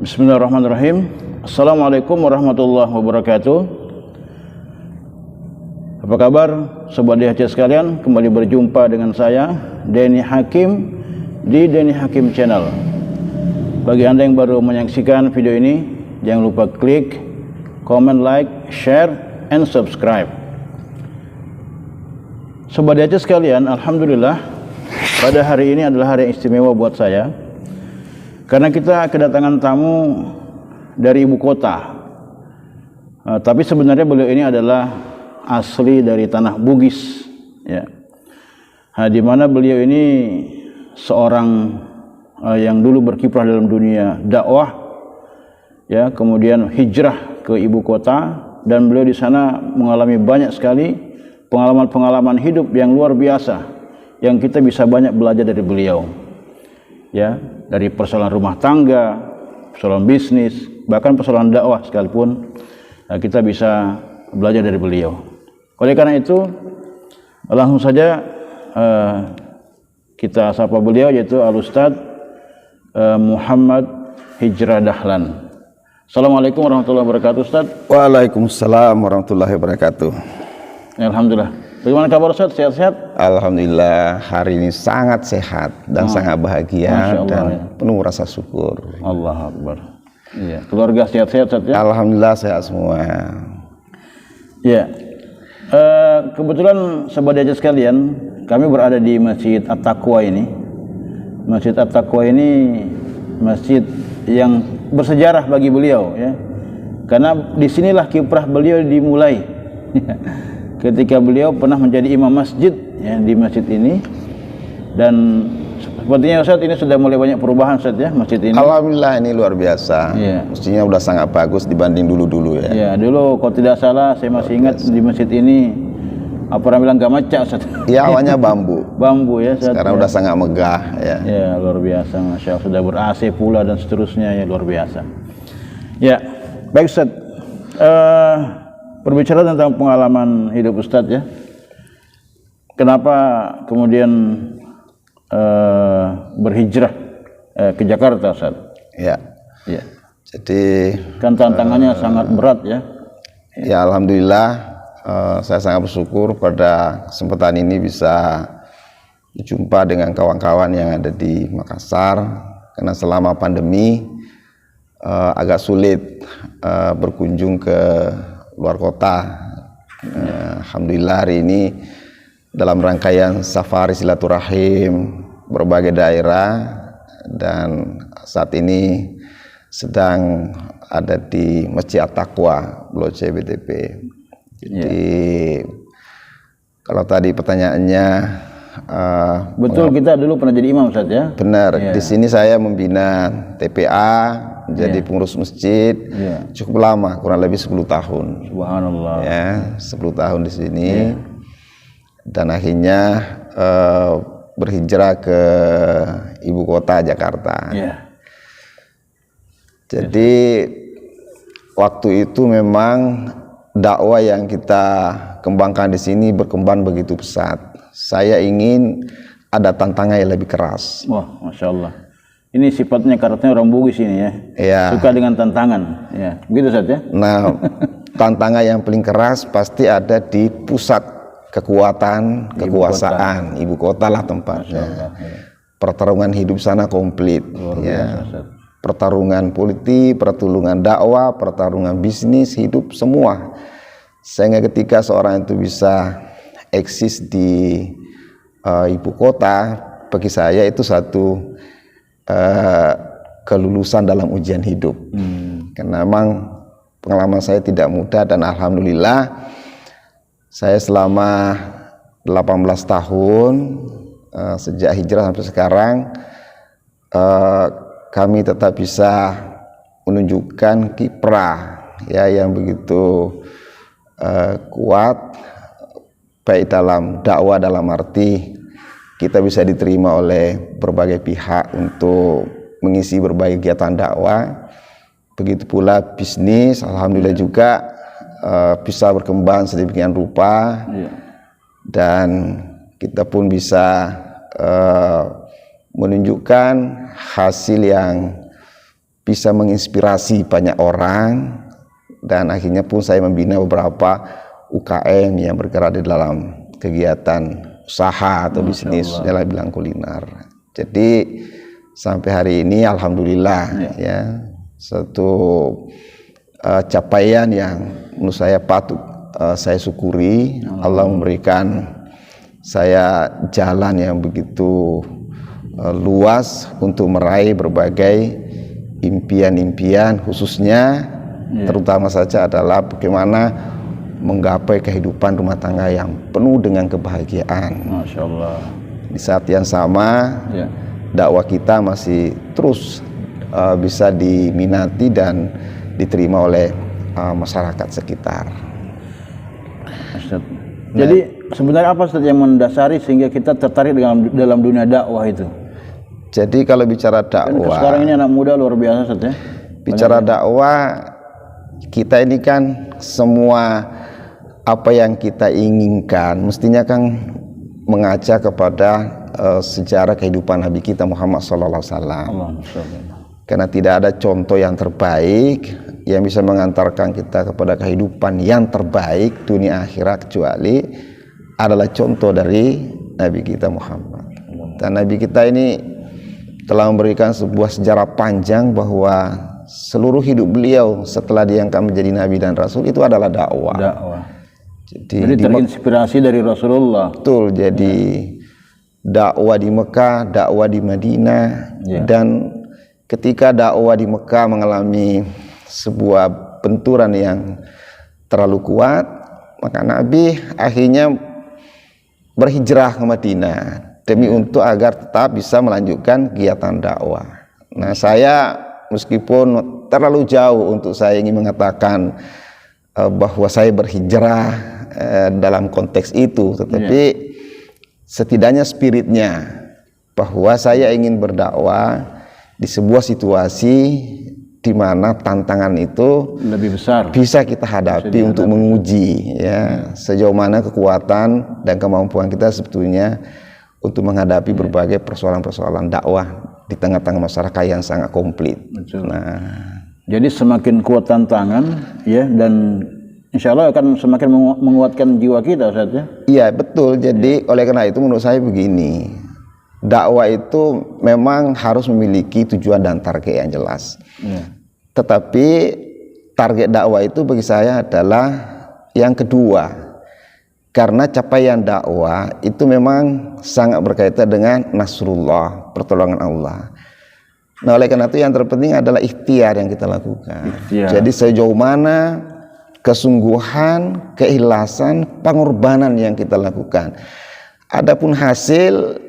Bismillahirrahmanirrahim. Assalamualaikum warahmatullahi wabarakatuh. Apa kabar sobat DHC sekalian? Kembali berjumpa dengan saya Denny Hakim di Denny Hakim Channel. Bagi Anda yang baru menyaksikan video ini, jangan lupa klik, comment, like, share, and subscribe. Sobat DHC sekalian, alhamdulillah pada hari ini adalah hari yang istimewa buat saya, karena kita kedatangan tamu dari ibu kota. Tapi sebenarnya beliau ini adalah asli dari tanah Bugis, ya. Di mana beliau ini seorang yang dulu berkiprah dalam dunia dakwah, ya, kemudian hijrah ke ibu kota, dan beliau di sana mengalami banyak sekali pengalaman-pengalaman hidup yang luar biasa, yang kita bisa banyak belajar dari beliau, ya. Dari persoalan rumah tangga, persoalan bisnis, bahkan persoalan dakwah sekalipun, kita bisa belajar dari beliau. Oleh karena itu, langsung saja kita sapa beliau, yaitu Al-Ustadz Muhammad Hijrah Dahlan. Assalamualaikum warahmatullahi wabarakatuh, Ustaz. Waalaikumsalam warahmatullahi wabarakatuh. Alhamdulillah. Bagaimana kabar, Ustaz? Sehat-sehat? Alhamdulillah, hari ini sangat sehat dan sangat bahagia dan penuh rasa syukur. Allah Akbar. Iya. Keluarga sehat-sehat, Ustaz, ya? Alhamdulillah sehat semua. Ya. Kebetulan sobat DHC sekalian, kami berada di Masjid At-Taqwa ini. Masjid At-Taqwa ini masjid yang bersejarah bagi beliau, ya. Karena disinilah kiprah beliau dimulai. Ketika beliau pernah menjadi imam masjid, ya, di masjid ini, dan sepertinya Ustaz ini sudah mulai banyak perubahan, Ustaz, ya, masjid ini. Alhamdulillah, ini luar biasa. Ya. Mestinya udah sangat bagus dibanding dulu-dulu, ya. Ya, dulu kalau tidak salah saya masih ingat di masjid ini apa orang bilang gak macak, Ustaz. Ya, awalnya bambu. Bambu, ya, Ustaz. Sekarang ya. Udah sangat megah, ya. Ya, luar biasa, Masya Allah. Sudah ber-AC pula dan seterusnya, ya, luar biasa. Ya, baik, Ustaz. Berbicara tentang pengalaman hidup Ustadz, ya, kenapa kemudian berhijrah ke Jakarta, Ustadz? Ya. Ya. Jadi kan tantangannya sangat berat, ya. Ya, alhamdulillah, saya sangat bersyukur pada kesempatan ini bisa berjumpa dengan kawan-kawan yang ada di Makassar, karena selama pandemi agak sulit berkunjung ke luar kota. Alhamdulillah hari ini dalam rangkaian safari silaturahim berbagai daerah, dan saat ini sedang ada di Masjid At-Taqwa Blok C BTP. Jadi kalau tadi pertanyaannya, betul, kita dulu pernah jadi imam, Ustaz, ya? Benar. Di sini saya membina TPA, jadi pengurus masjid, cukup lama, kurang lebih 10 tahun. Subhanallah. Ya, 10 tahun di sini. Dan akhirnya berhijrah ke ibu kota Jakarta. Jadi waktu itu memang dakwah yang kita kembangkan di sini berkembang begitu pesat. Saya ingin ada tantangan yang lebih keras. Wah, Masya Allah. Ini sifatnya karakternya orang Bugis ini, ya. Ya. Suka dengan tantangan, ya. Begitu, Ustaz, ya. Nah, tantangan yang paling keras pasti ada di pusat kekuatan, kekuasaan, ibu kota lah tempatnya. Allah, ya. Pertarungan hidup sana komplit, ya. Pertarungan politik, pertarungan dakwah, pertarungan bisnis, hidup semua. Sehingga ketika seorang itu bisa eksis di ibu kota, bagi saya itu satu kelulusan dalam ujian hidup. Karena memang pengalaman saya tidak mudah, dan alhamdulillah saya selama 18 tahun sejak hijrah sampai sekarang kami tetap bisa menunjukkan kiprah, ya, yang begitu kuat, baik dalam dakwah, dalam arti kita bisa diterima oleh berbagai pihak untuk mengisi berbagai kegiatan dakwah. Begitu pula bisnis, alhamdulillah juga bisa berkembang sedemikian rupa, dan kita pun bisa menunjukkan hasil yang bisa menginspirasi banyak orang, dan akhirnya pun saya membina beberapa UKM yang bergerak di dalam kegiatan usaha atau bisnis dalam bidang kuliner. Jadi sampai hari ini alhamdulillah ya satu capaian yang menurut saya patut saya syukuri. Allah memberikan saya jalan yang begitu luas untuk meraih berbagai impian-impian, khususnya terutama saja adalah bagaimana menggapai kehidupan rumah tangga yang penuh dengan kebahagiaan. Masya Allah. Di saat yang sama dakwah kita masih terus bisa diminati dan diterima oleh masyarakat sekitar. Ustaz. Jadi sebenarnya apa Ustaz yang mendasari sehingga kita tertarik dalam dunia dakwah itu? Jadi kalau bicara dakwah, sekarang ini anak muda luar biasa Ustaz ya. Bicara dakwah, kita ini kan semua apa yang kita inginkan mestinya kan mengajak kepada sejarah kehidupan Nabi kita Muhammad SAW. Karena tidak ada contoh yang terbaik yang bisa mengantarkan kita kepada kehidupan yang terbaik dunia akhirat kecuali adalah contoh dari Nabi kita Muhammad. Dan Nabi kita ini telah memberikan sebuah sejarah panjang bahwa seluruh hidup beliau setelah diangkat menjadi Nabi dan Rasul itu adalah dakwah. Jadi terinspirasi dari Rasulullah. Betul. Jadi dakwah di Mekah, dakwah di Madinah, dan ketika dakwah di Mekah mengalami sebuah benturan yang terlalu kuat, maka Nabi akhirnya berhijrah ke Madinah demi untuk agar tetap bisa melanjutkan kegiatan dakwah. Nah, saya meskipun terlalu jauh untuk saya ingin mengatakan bahwa saya berhijrah dalam konteks itu, tetapi setidaknya spiritnya bahwa saya ingin berdakwah di sebuah situasi di mana tantangan itu lebih besar bisa kita hadapi untuk menguji sejauh mana kekuatan dan kemampuan kita sebetulnya untuk menghadapi berbagai persoalan-persoalan dakwah di tengah-tengah masyarakat yang sangat komplit. Nah, jadi semakin kuat tantangan dan insya Allah akan semakin menguatkan jiwa kita Ustaz ya. Iya betul. Jadi oleh karena itu menurut saya begini, dakwah itu memang harus memiliki tujuan dan target yang jelas. Tetapi target dakwah itu bagi saya adalah yang kedua, karena capaian dakwah itu memang sangat berkaitan dengan nasrullah, pertolongan Allah. Nah, oleh karena itu yang terpenting adalah ikhtiar yang kita lakukan. Jadi sejauh mana kesungguhan, keikhlasan, pengorbanan yang kita lakukan. Adapun hasil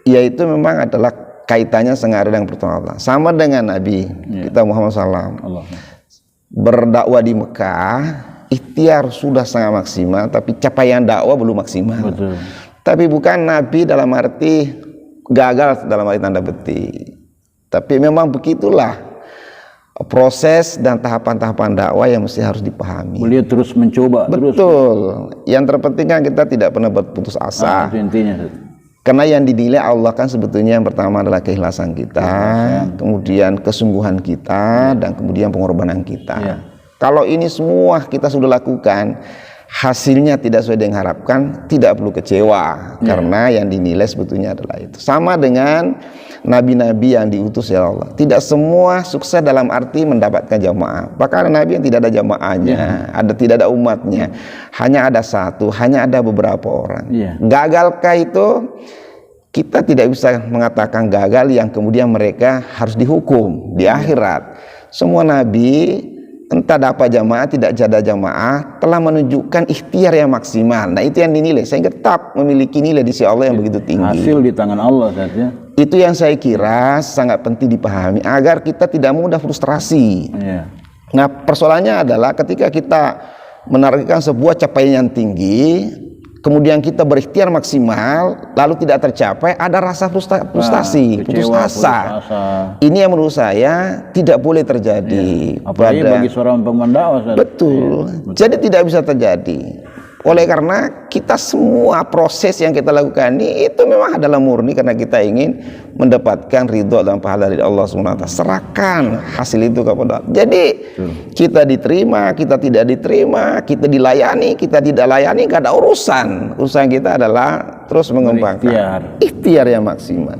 yaitu memang adalah kaitannya sangat erat dengan pertolongan Allah. Sama dengan Nabi kita Muhammad SAW berdakwah di Mekah, ikhtiar sudah sangat maksimal, tapi capaian dakwah belum maksimal. Betul. Tapi bukan Nabi dalam arti gagal dalam arti tanda petik. Tapi memang begitulah proses dan tahapan-tahapan dakwah yang mesti harus dipahami. Beliau terus mencoba. Betul. Yang terpenting kan kita tidak pernah berputus asa. Itu intinya. Karena yang dinilai Allah kan sebetulnya yang pertama adalah keikhlasan kita, kemudian kesungguhan kita, dan kemudian pengorbanan kita. Kalau ini semua kita sudah lakukan, hasilnya tidak sesuai dengan harapkan, tidak perlu kecewa, karena yang dinilai sebetulnya adalah itu. Sama dengan nabi-nabi yang diutus ya Allah. Tidak semua sukses dalam arti mendapatkan jamaah. Bahkan ada nabi yang tidak ada jamaahnya, tidak ada umatnya. Hanya ada satu, hanya ada beberapa orang. Gagalkah itu? Kita tidak bisa mengatakan gagal yang kemudian mereka harus dihukum di akhirat. Semua nabi entah dapat jamaah, tidak ada jamaah, telah menunjukkan ikhtiar yang maksimal. Nah, itu yang dinilai. Saya tetap memiliki nilai di sisi Allah yang begitu tinggi. Hasil di tangan Allah saja. Itu yang saya kira sangat penting dipahami agar kita tidak mudah frustrasi. Nah, persoalannya adalah ketika kita menargetkan sebuah capaian yang tinggi, kemudian kita berikhtiar maksimal, lalu tidak tercapai, ada rasa frustasi, putus asa. Ini yang menurut saya tidak boleh terjadi. Apalagi bagi seorang pengembang dakwah. Betul. Jadi tidak bisa terjadi. Oleh karena kita semua proses yang kita lakukan ini itu memang adalah murni karena kita ingin mendapatkan ridho dan pahala dari Allah SWT. Serahkan hasil itu kepada Allah. Jadi kita diterima, kita tidak diterima, kita dilayani, kita tidak layani, gak ada urusan. Urusan kita adalah terus mengembangkan ikhtiar yang maksimal.